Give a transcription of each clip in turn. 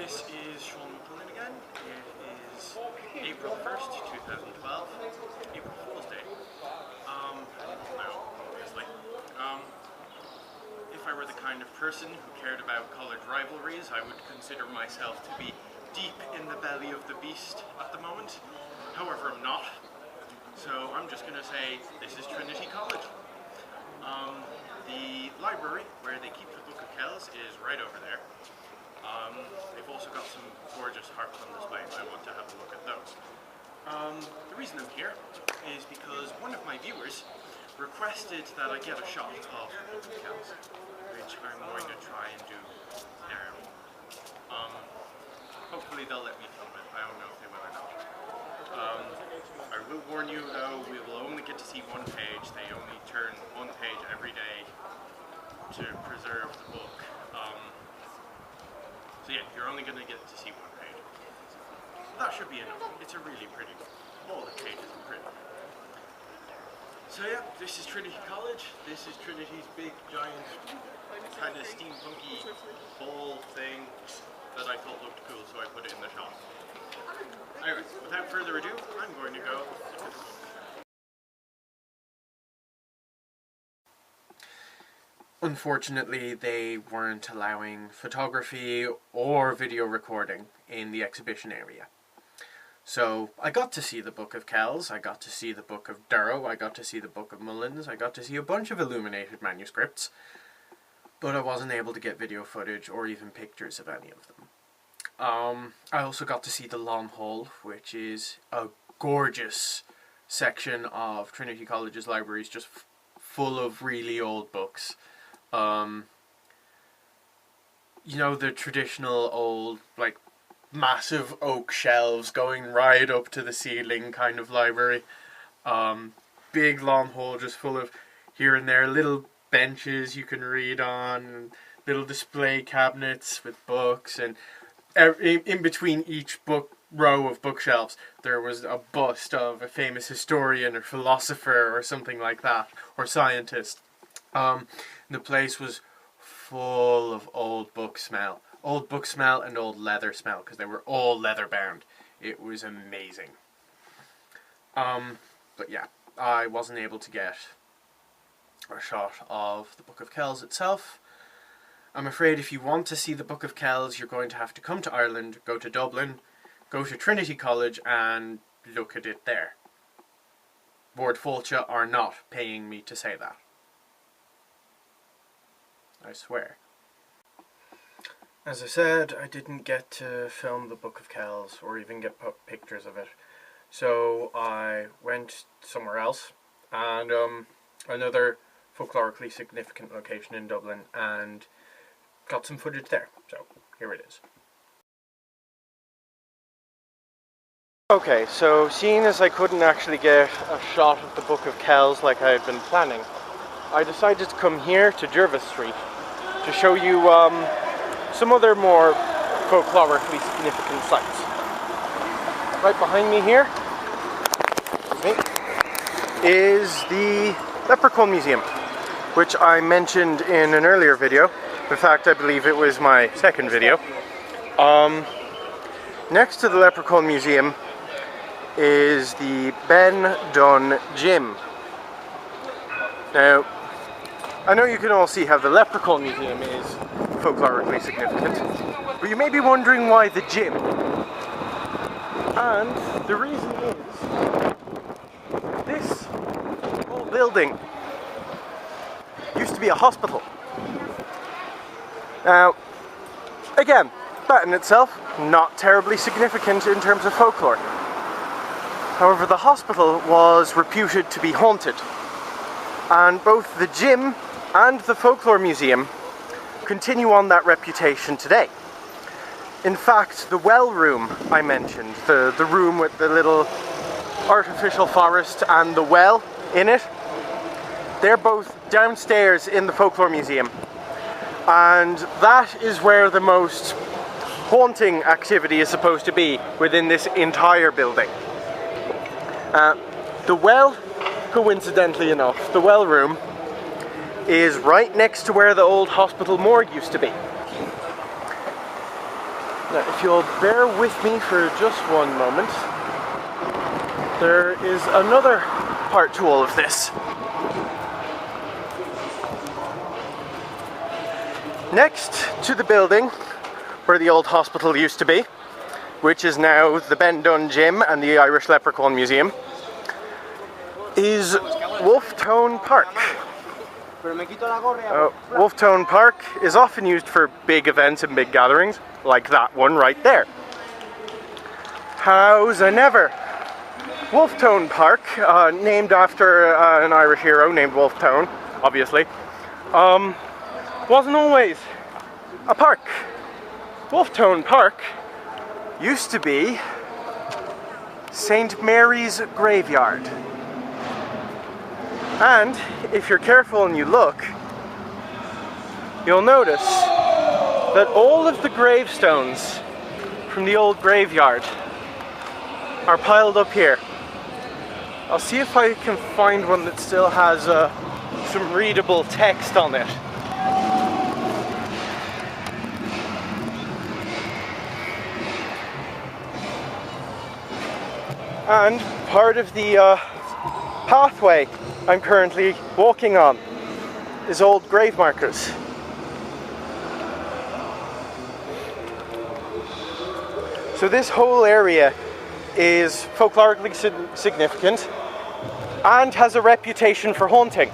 This is Sean McCullen again. It is April 1st, 2012, April Fool's Day. Obviously. If I were the kind of person who cared about college rivalries, I would consider myself to be deep in the belly of the beast at the moment. However, I'm not. So I'm just going to say this is Trinity College. The library where they keep the Book of Kells is right over there. They've also got some gorgeous harps on display, and I want to have a look at those. The reason I'm here is because one of my viewers requested that I get a shot of the Book of Kells, which I'm going to try and do now. Hopefully they'll let me film it. I don't know if they will or not. I will warn you though, we will only get to see one page. They only turn one page every day to preserve the book. So yeah, you're only going to get to see one page. That should be enough. It's a really pretty book. All the pages are pretty. So yeah, this is Trinity College. This is Trinity's big, giant, kind of steampunky ball thing that I thought looked cool, so I put it in the shop. Anyway, without further ado, I'm going to go. Unfortunately, they weren't allowing photography or video recording in the exhibition area. So I got to see the Book of Kells, I got to see the Book of Durrow, I got to see the Book of Mullins, I got to see a bunch of illuminated manuscripts, but I wasn't able to get video footage or even pictures of any of them. I also got to see the Lawn Hall, which is a gorgeous section of Trinity College's libraries, just full of really old books. You know, the traditional old, like, massive oak shelves going right up to the ceiling kind of library. Big Lawn Hall just full of, here and there, little benches you can read on, little display cabinets with books, and in between each row of bookshelves there was a bust of a famous historian or philosopher or something like that, or scientist. The place was full of old book smell and old leather smell, because they were all leather bound. It was amazing. But yeah, I wasn't able to get a shot of the Book of Kells itself. I'm afraid if you want to see the Book of Kells, you're going to have to come to Ireland, go to Dublin, go to Trinity College and look at it there. Lord Folklore are not paying me to say that. I swear. As I said, I didn't get to film the Book of Kells or even get pictures of it. So I went somewhere else, and another folklorically significant location in Dublin, and got some footage there. So here it is. Okay, so seeing as I couldn't actually get a shot of the Book of Kells like I had been planning, I decided to come here to Jervis Street to show you some other more folklorically significant sites. Right behind me here is the Leprechaun Museum, which I mentioned in an earlier video. In fact, I believe it was my second video. Next to the Leprechaun Museum is the Ben Dunn Gym. Now, I know you can all see how the Leprechaun Museum is folklorically significant, but you may be wondering why the gym. And the reason is, this whole building used to be a hospital. Now, again, that in itself, not terribly significant in terms of folklore. However, the hospital was reputed to be haunted, and both the gym and the Folklore Museum continue on that reputation today. In fact, the well room I mentioned, the room with the little artificial forest and the well in it, they're both downstairs in the Folklore Museum, and that is where the most haunting activity is supposed to be within this entire building. The well, coincidentally enough, the well room is right next to where the old hospital morgue used to be. Now, if you'll bear with me for just one moment, there is another part to all of this. Next to the building where the old hospital used to be, which is now the Ben Dunn Gym and the Irish Leprechaun Museum, is Wolftone Park. Wolftone Park is often used for big events and big gatherings, like that one right there. Howsoever, Wolftone Park, named after an Irish hero named Wolftone, obviously, wasn't always a park. Wolftone Park used to be St. Mary's graveyard. And if you're careful and you look, you'll notice that all of the gravestones from the old graveyard are piled up here. I'll see if I can find one that still has some readable text on it. And part of the pathway I'm currently walking on is old grave markers. So this whole area is folklorically significant and has a reputation for haunting.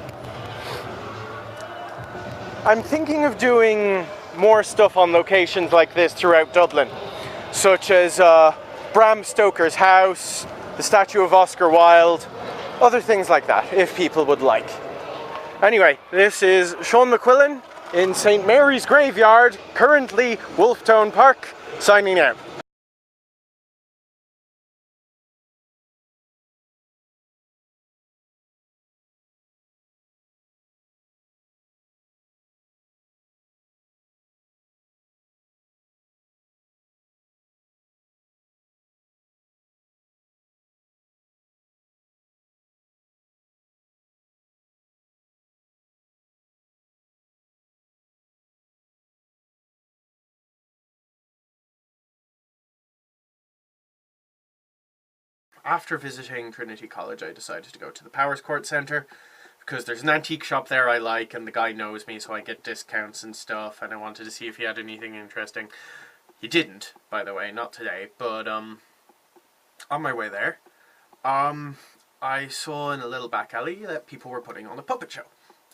I'm thinking of doing more stuff on locations like this throughout Dublin, such as Bram Stoker's house, the statue of Oscar Wilde, other things like that, if people would like. Anyway, this is Sean McQuillan in St. Mary's Graveyard, currently Wolftone Park, signing out. After visiting Trinity College, I decided to go to the Powers Court Centre because there's an antique shop there I like and the guy knows me, so I get discounts and stuff, and I wanted to see if he had anything interesting. He didn't, by the way, not today, but on my way there, I saw in a little back alley that people were putting on a puppet show,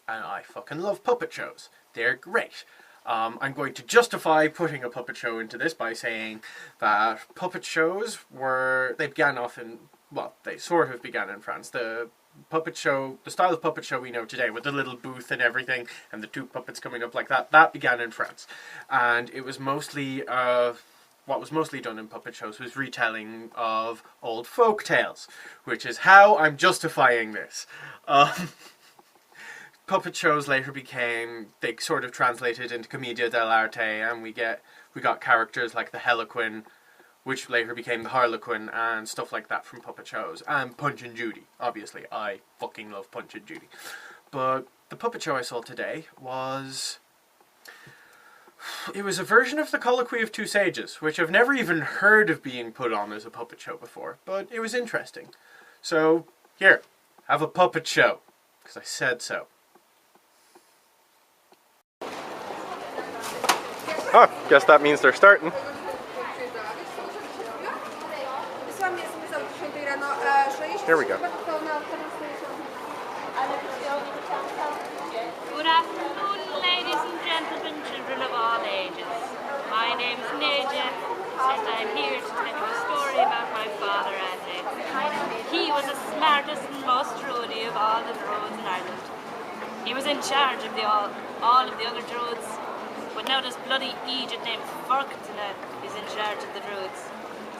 and I fucking love puppet shows. They're great. I'm going to justify putting a puppet show into this by saying that puppet shows they began off in, well, they sort of began in France. The puppet show, the style of puppet show we know today, with the little booth and everything, and the two puppets coming up like that began in France. And it was mostly, what was mostly done in puppet shows was retelling of old folk tales, which is how I'm justifying this. Puppet shows later they sort of translated into commedia dell'arte, and we got characters like the Harlequin, which later became the Harlequin, and stuff like that from puppet shows. And Punch and Judy, obviously. I fucking love Punch and Judy. But the puppet show I saw today was a version of the Colloquy of Two Sages, which I've never even heard of being put on as a puppet show before, but it was interesting. So, here, have a puppet show, because I said so. Oh, guess that means they're starting. Here we go. Good afternoon, ladies and gentlemen, children of all ages. My name's Nadia, and I'm here to tell you a story about my father, Andy. He was the smartest and most druidy of all the druids in Ireland. He was in charge of all of the other druids, but now this bloody Egypt named Folklore is in charge of the druids.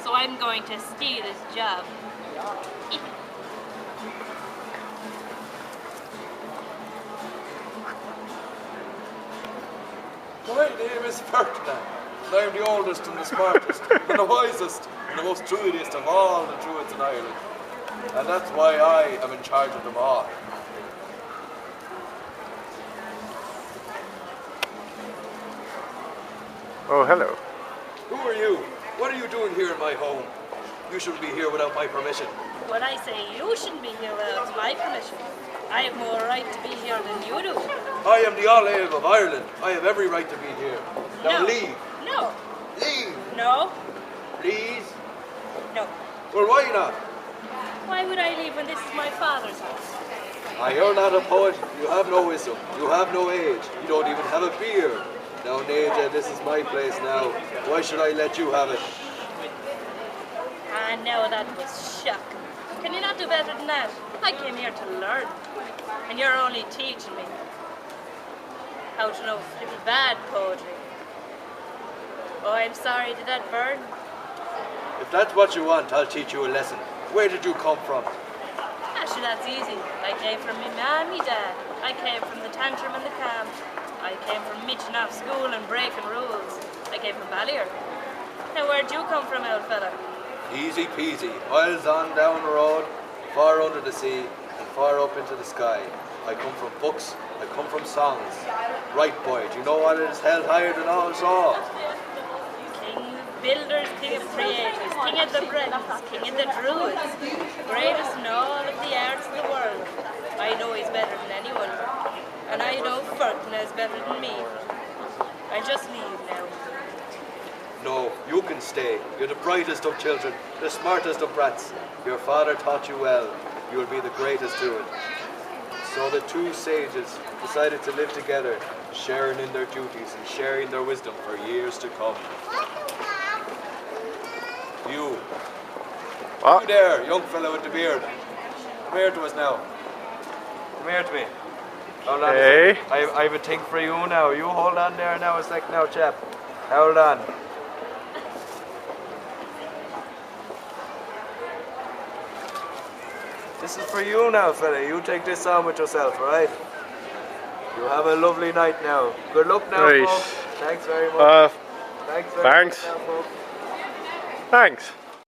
So I'm going to steal his job. My name is Ferdinand, and I am the oldest and the smartest, and the wisest, and the most druidiest of all the druids in Ireland. And that's why I am in charge of them all. Oh, hello. Who are you? What are you doing here in my home? You shouldn't be here without my permission. Well, I say you shouldn't be here without my permission. I have more right to be here than you do. I am the Olive of Ireland. I have every right to be here. Now No. leave. No. Leave. No. Please. No. Well, why not? Why would I leave when this is my father's house? You're not a poet. You have no wisdom. You have no age. You don't even have a beard. Now, Naja, this is my place now. Why should I let you have it? I know that was shocking. Can you not do better than that? I came here to learn. And you're only teaching me how to know little bad poetry. Oh, I'm sorry, did that burn? If that's what you want, I'll teach you a lesson. Where did you come from? Actually, that's easy. I came from me mum, me dad. I came from the tantrum and the camp. I came from mitching off school and breaking rules. I came from Ballier. Now, where'd you come from, old fella? Easy peasy. Miles on down the road, far under the sea, and far up into the sky. I come from books. I come from songs. Right, boy, do you know what is held higher than all songs? King of builders, king of creators, king of the Bretons, king of the Druids, greatest in all of the arts of the world. I know he's better than anyone, and I know Fertin is better than me. I'll just leave now. No, you can stay. You're the brightest of children, the smartest of brats. Your father taught you well. You will be the greatest to it. So the two sages decided to live together, sharing in their duties and sharing their wisdom for years to come. You. What? You there, young fellow with the beard. Come here to us now. Come here to me. Hold on a Hey. second. I have a thing for you now. You hold on there now a sec now, chap. Hold on. This is for you now, fella. You take this on with yourself, alright? You have a lovely night now. Good luck now, Right. folks. Thanks very much. Thanks very thanks. much now, folks. Thanks.